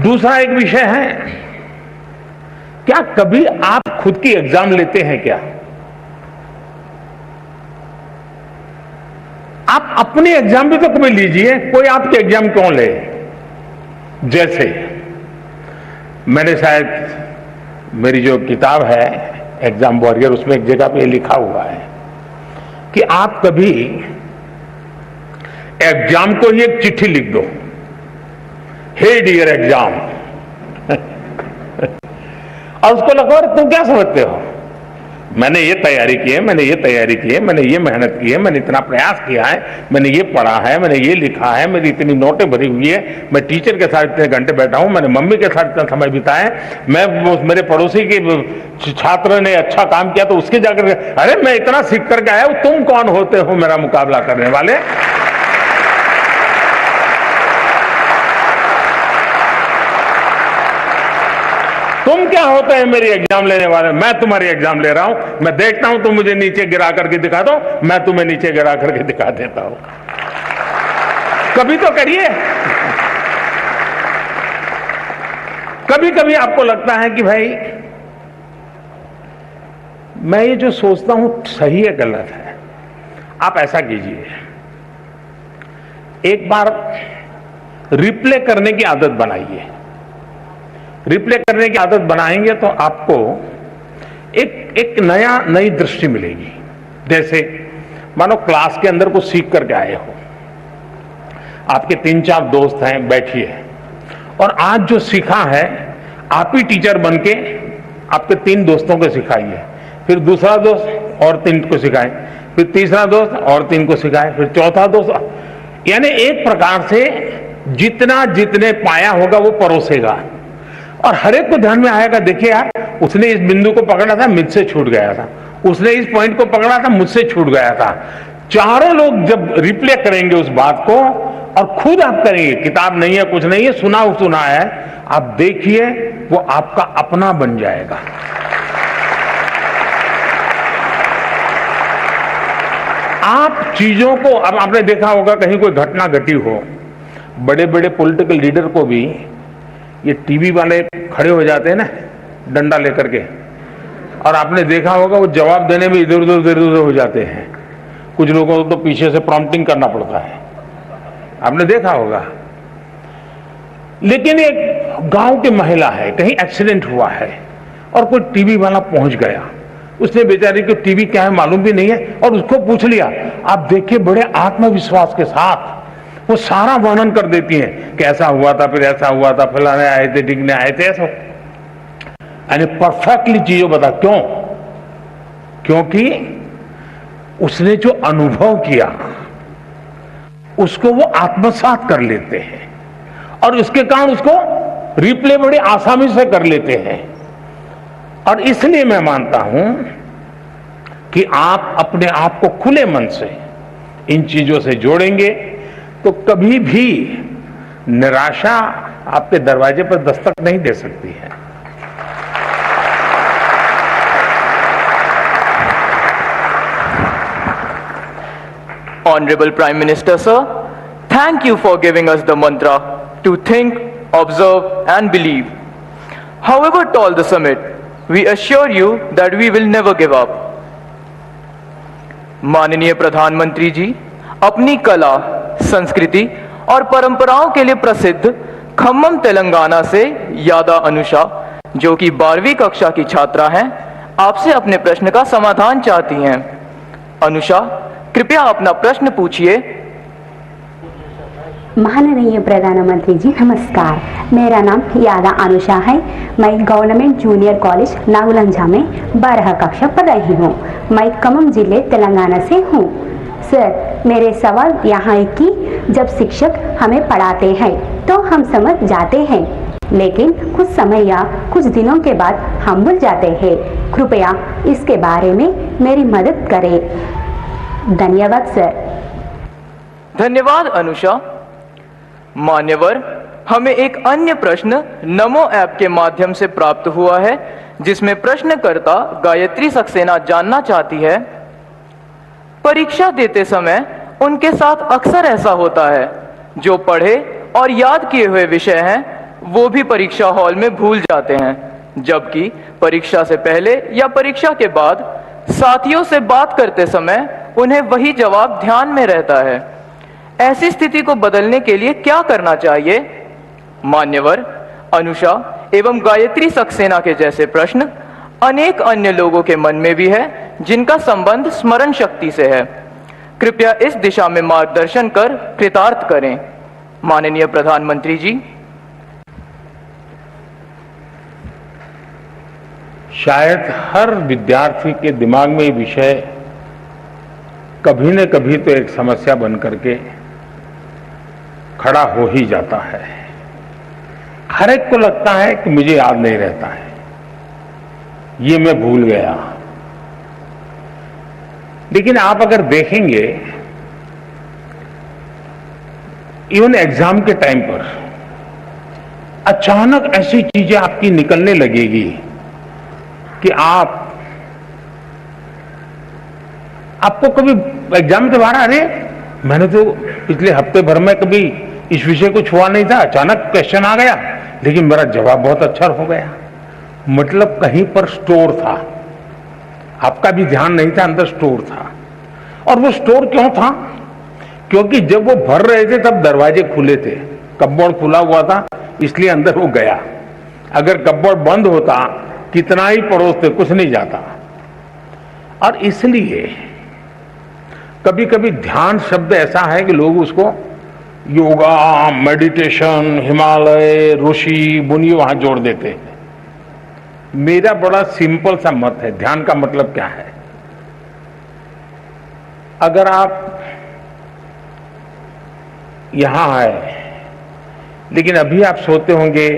दूसरा एक विषय है, क्या कभी आप खुद की एग्जाम लेते हैं क्या? आप अपनी एग्जाम भी तो कभी लीजिए, कोई आपकी एग्जाम क्यों ले? जैसे मैंने शायद मेरी जो किताब है एग्जाम वॉरियर, उसमें एक जगह पे लिखा हुआ है कि आप कभी एग्जाम को ही एक चिट्ठी लिख दो, हे डियर एग्जाम, और उसको लगो तुम क्या समझते हो, मैंने ये तैयारी की है, मैंने ये तैयारी की है, मैंने ये मेहनत की है, मैंने इतना प्रयास किया है, मैंने ये पढ़ा है, मैंने ये लिखा है, मेरी इतनी नोटें भरी हुई है, मैं टीचर के साथ इतने घंटे बैठा हूं, मैंने मम्मी के साथ इतना समय बिताया है, मैं मेरे पड़ोसी के छात्र ने अच्छा काम किया तो उसके जाकर, अरे मैं इतना सीख करके आया हूं, तुम कौन होते हो मेरा मुकाबला करने वाले? तुम क्या होते हैं मेरी एग्जाम लेने वाले? मैं तुम्हारी एग्जाम ले रहा हूं, मैं देखता हूं तुम मुझे नीचे गिरा करके दिखा दो, मैं तुम्हें नीचे गिरा करके दिखा देता हूं। कभी तो करिए। कभी कभी आपको लगता है कि भाई मैं ये जो सोचता हूं सही है गलत है, आप ऐसा कीजिए, एक बार रिप्ले करने की आदत बनाइए। रिप्ले करने की आदत बनाएंगे तो आपको एक नई दृष्टि मिलेगी। जैसे मानो क्लास के अंदर कुछ सीख करके आए हो, आपके 3-4 दोस्त हैं, बैठिए और आज जो सीखा है आप ही टीचर बन के आपके 3 दोस्तों को सिखाइए, फिर दूसरा दोस्त और 3 को सिखाए, फिर तीसरा दोस्त और 3 को सिखाए, फिर चौथा दोस्त, यानी एक प्रकार से जितने पाया होगा वो परोसेगा और हर एक को ध्यान में आएगा, देखिए यार उसने इस बिंदु को पकड़ा था, मुझसे छूट गया था, उसने इस पॉइंट को पकड़ा था, मुझसे छूट गया था। चारों लोग जब रिप्ले करेंगे उस बात को और खुद आप करेंगे, किताब नहीं है कुछ नहीं है, सुना है, आप देखिए वो आपका अपना बन जाएगा। आप चीजों को, अब आपने देखा होगा कहीं कोई घटना घटी हो, बड़े बड़े पॉलिटिकल लीडर को भी ये टीवी वाले खड़े हो जाते हैं ना डंडा लेकर के, और आपने देखा होगा वो जवाब देने में इधर उधर हो जाते हैं। कुछ लोगों को तो पीछे से प्रॉम्प्टिंग करना पड़ता है, आपने देखा होगा। लेकिन एक गांव की महिला है, कहीं एक्सीडेंट हुआ है और कोई टीवी वाला पहुंच गया, उसने बेचारी को टीवी क्या है मालूम भी नहीं है और उसको पूछ लिया। आप देखिए बड़े आत्मविश्वास के साथ वो सारा वर्णन कर देती हैं, कैसा हुआ था, फिर ऐसा हुआ था, फलाने आए थे, डिगने आए थे, ऐसा, यानी परफेक्टली चीजों बता। क्यों? क्योंकि उसने जो अनुभव किया उसको वो आत्मसात कर लेते हैं और उसके कारण उसको रिप्ले बड़ी आसानी से कर लेते हैं। और इसलिए मैं मानता हूं कि आप अपने आप को खुले मन से इन चीजों से जोड़ेंगे तो कभी भी निराशा आपके दरवाजे पर दस्तक नहीं दे सकती है। Honorable Prime Minister, sir, thank you for giving us the mantra to think, observe and believe. However tall the summit, we assure you that we will never give up. माननीय प्रधानमंत्री जी, अपनी कला, संस्कृति और परंपराओं के लिए प्रसिद्ध खम्मम तेलंगाना से यादा अनुषा, जो कि 12वीं कक्षा की छात्रा हैं, आपसे अपने प्रश्न का समाधान चाहती हैं। अनुषा, कृपया अपना प्रश्न पूछिए। माननीय प्रधानमंत्री जी नमस्कार, मेरा नाम यादा अनुषा है। मैं गवर्नमेंट जूनियर कॉलेज नागुलंझा में 12 कक्षा पढ़ रही हूँ। मैं खम्मम जिले तेलंगाना से हूँ। सर, मेरे सवाल यहाँ है कि जब शिक्षक हमें पढ़ाते हैं तो हम समझ जाते हैं, लेकिन कुछ समय या कुछ दिनों के बाद हम भूल जाते हैं। कृपया इसके बारे में मेरी मदद करें। धन्यवाद सर। धन्यवाद अनुषा। मान्यवर, हमें एक अन्य प्रश्न नमो ऐप के माध्यम से प्राप्त हुआ है, जिसमें प्रश्नकर्ता गायत्री सक्सेना जानना चाहती है, परीक्षा देते समय उनके साथ अक्सर ऐसा होता है, जो पढ़े और याद किए हुए विषय हैं वो भी परीक्षा हॉल में भूल जाते हैं, जबकि परीक्षा से पहले या परीक्षा के बाद साथियों से बात करते समय उन्हें वही जवाब ध्यान में रहता है। ऐसी स्थिति को बदलने के लिए क्या करना चाहिए? मान्यवर अनुषा एवं गायत्री सक्सेना के जैसे प्रश्न अनेक अन्य लोगों के मन में भी है, जिनका संबंध स्मरण शक्ति से है। कृपया इस दिशा में मार्गदर्शन कर कृतार्थ करें। माननीय प्रधानमंत्री जी। शायद हर विद्यार्थी के दिमाग में ये विषय कभी न कभी तो एक समस्या बन करके खड़ा हो ही जाता है। हर एक को लगता है कि मुझे याद नहीं रहता है, ये मैं भूल गया। लेकिन आप अगर देखेंगे इवन एग्जाम के टाइम पर अचानक ऐसी चीजें आपकी निकलने लगेगी कि आपको कभी एग्जाम के बाहर अरे मैंने तो पिछले हफ्ते भर में कभी इस विषय को छुआ नहीं था, अचानक क्वेश्चन आ गया लेकिन मेरा जवाब बहुत अच्छा हो गया। मतलब कहीं पर स्टोर था, आपका भी ध्यान नहीं था, अंदर स्टोर था। और वो स्टोर क्यों था? क्योंकि जब वो भर रहे थे तब दरवाजे खुले थे, कपबोर्ड खुला हुआ था, इसलिए अंदर वो गया। अगर कपबोर्ड बंद होता कितना ही परोसते कुछ नहीं जाता। और इसलिए कभी कभी ध्यान शब्द ऐसा है कि लोग उसको योगा, मेडिटेशन, हिमालय, ऋषि, मुनि वहां जोड़ देते हैं। मेरा बड़ा सिंपल सा मत है, ध्यान का मतलब क्या है? अगर आप यहां आए लेकिन अभी आप सोते होंगे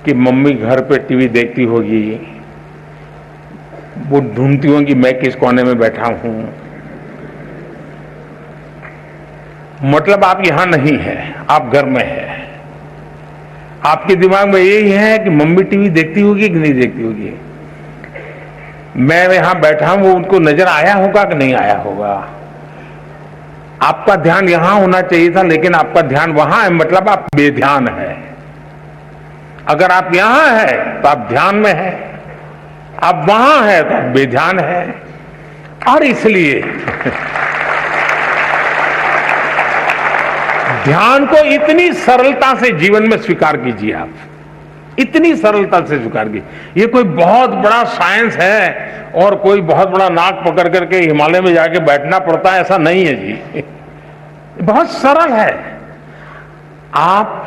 कि मम्मी घर पे टीवी देखती होगी, वो ढूंढती होंगी मैं किस कोने में बैठा हूं, मतलब आप यहां नहीं है, आप घर में है। आपके दिमाग में यही है कि मम्मी टीवी देखती होगी कि नहीं देखती होगी, मैं यहां बैठा हूं, वो उनको नजर आया होगा कि नहीं आया होगा। आपका ध्यान यहां होना चाहिए था लेकिन आपका ध्यान वहां है, मतलब आप बेध्यान है। अगर आप यहां हैं तो आप ध्यान में हैं, आप वहां हैं तो आप बेध्यान है। और इसलिए ध्यान को इतनी सरलता से जीवन में स्वीकार कीजिए, आप इतनी सरलता से स्वीकार कीजिए। ये कोई बहुत बड़ा साइंस है और कोई बहुत बड़ा नाक पकड़ करके हिमालय में जाके बैठना पड़ता है, ऐसा नहीं है जी। बहुत सरल है। आप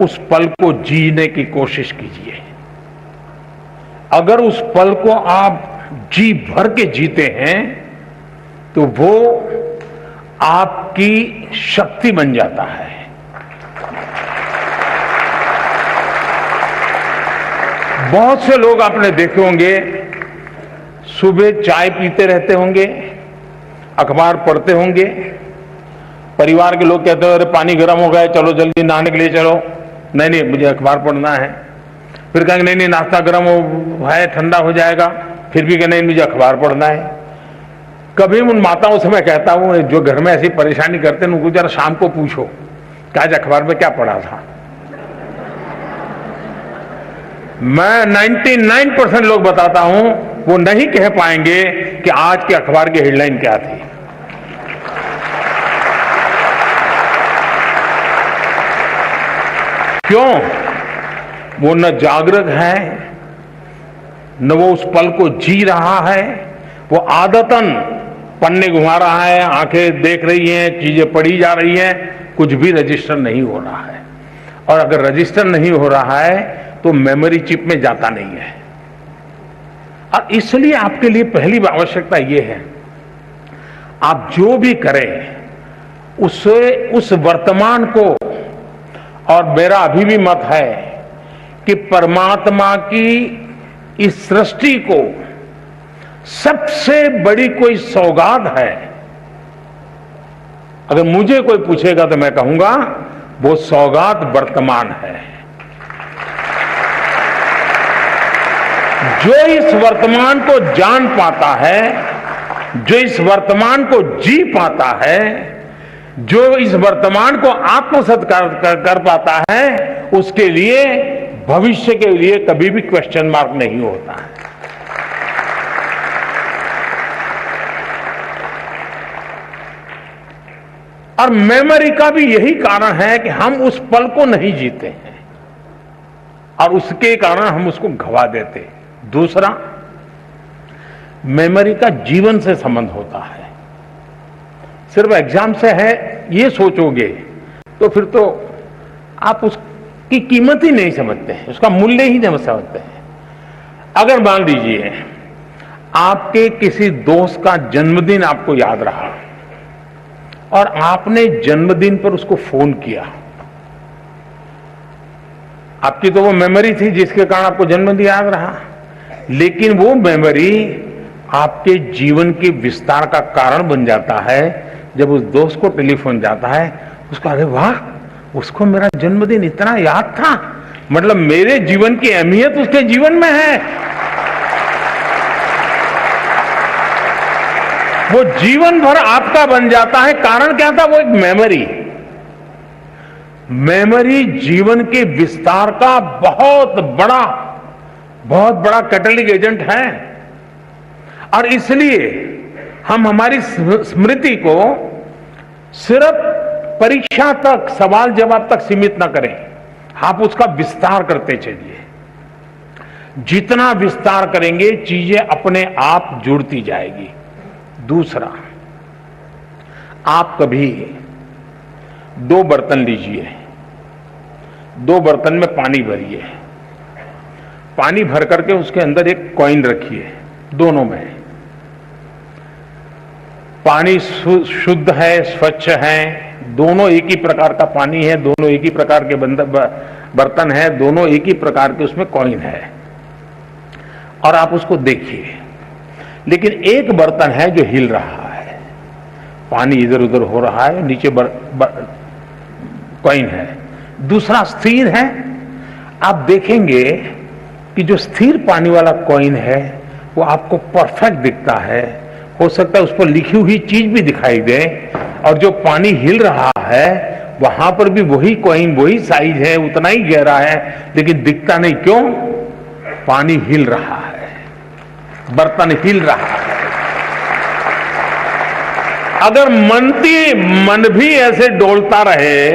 उस पल को जीने की कोशिश कीजिए। अगर उस पल को आप जी भर के जीते हैं तो वो आपकी शक्ति बन जाता है। बहुत से लोग आपने देखे होंगे सुबह चाय पीते रहते होंगे, अखबार पढ़ते होंगे, परिवार के लोग कहते हैं अरे पानी गर्म हो गया, चलो जल्दी नहाने के लिए चलो। नहीं नहीं मुझे अखबार पढ़ना है। फिर कहेंगे नहीं नहीं नाश्ता गर्म है, ठंडा हो जाएगा, फिर भी कहें नहीं मुझे अखबार पढ़ना है। कभी उन माताओं से मैं कहता हूं जो घर में ऐसी परेशानी करते हैं उनको जरा शाम को पूछो कि आज अखबार में क्या पढ़ा था। मैं 99% लोग बताता हूं वो नहीं कह पाएंगे कि आज के अखबार की हेडलाइन क्या थी। क्यों? वो न जागृत है, न वो उस पल को जी रहा है, वो आदतन पन्ने घुमा रहा है, आंखें देख रही हैं, चीजें पढ़ी जा रही हैं, कुछ भी रजिस्टर नहीं हो रहा है। और अगर रजिस्टर नहीं हो रहा है तो मेमोरी चिप में जाता नहीं है। और इसलिए आपके लिए पहली आवश्यकता यह है, आप जो भी करें उससे उस वर्तमान को, और मेरा अभी भी मत है कि परमात्मा की इस सृष्टि को सबसे बड़ी कोई सौगात है। अगर मुझे कोई पूछेगा तो मैं कहूंगा वो सौगात वर्तमान है। जो इस वर्तमान को जान पाता है, जो इस वर्तमान को जी पाता है, जो इस वर्तमान को आत्मसात कर पाता है, उसके लिए भविष्य के लिए कभी भी क्वेश्चन मार्क नहीं होता है। और मेमोरी का भी यही कारण है कि हम उस पल को नहीं जीते हैं और उसके कारण हम उसको गवा देते हैं। दूसरा, मेमोरी का जीवन से संबंध होता है। सिर्फ एग्जाम से है ये सोचोगे तो फिर तो आप उसकी कीमत ही नहीं समझते हैं, उसका मूल्य ही नहीं समझते हैं। अगर मान लीजिए आपके किसी दोस्त का जन्मदिन आपको याद रहा और आपने जन्मदिन पर उसको फोन किया, आपकी तो वो मेमोरी थी जिसके कारण आपको जन्मदिन याद रहा, लेकिन वो मेमोरी आपके जीवन के विस्तार का कारण बन जाता है। जब उस दोस्त को टेलीफोन जाता है, उसको अरे वाह, उसको मेरा जन्मदिन इतना याद था, मतलब मेरे जीवन की अहमियत उसके जीवन में है। वो जीवन भर आपका बन जाता है। कारण क्या था? वो एक मेमोरी। मेमोरी जीवन के विस्तार का बहुत बड़ा कैटलिक एजेंट है। और इसलिए हम हमारी स्मृति को सिर्फ परीक्षा तक, सवाल जवाब तक सीमित ना करें, आप उसका विस्तार करते चलिए। जितना विस्तार करेंगे चीजें अपने आप जुड़ती जाएगी। दूसरा, आप कभी 2 बर्तन लीजिए, 2 बर्तन में पानी भरिए, पानी भर करके उसके अंदर एक कॉइन रखिए, दोनों में पानी शुद्ध है, स्वच्छ है, दोनों एक ही प्रकार का पानी है, दोनों एक ही प्रकार के बर्तन है, दोनों एक ही प्रकार के उसमें कॉइन है, और आप उसको देखिए। लेकिन एक बर्तन है जो हिल रहा है, पानी इधर उधर हो रहा है, नीचे कॉइन है, दूसरा स्थिर है। आप देखेंगे कि जो स्थिर पानी वाला कॉइन है वो आपको परफेक्ट दिखता है, हो सकता है उस पर लिखी हुई चीज भी दिखाई दे, और जो पानी हिल रहा है वहां पर भी वही कॉइन, वही साइज है, उतना ही गहरा है, लेकिन दिखता नहीं। क्यों? पानी हिल रहा है, बर्तन हिल रहा है। अगर मन भी ऐसे डोलता रहे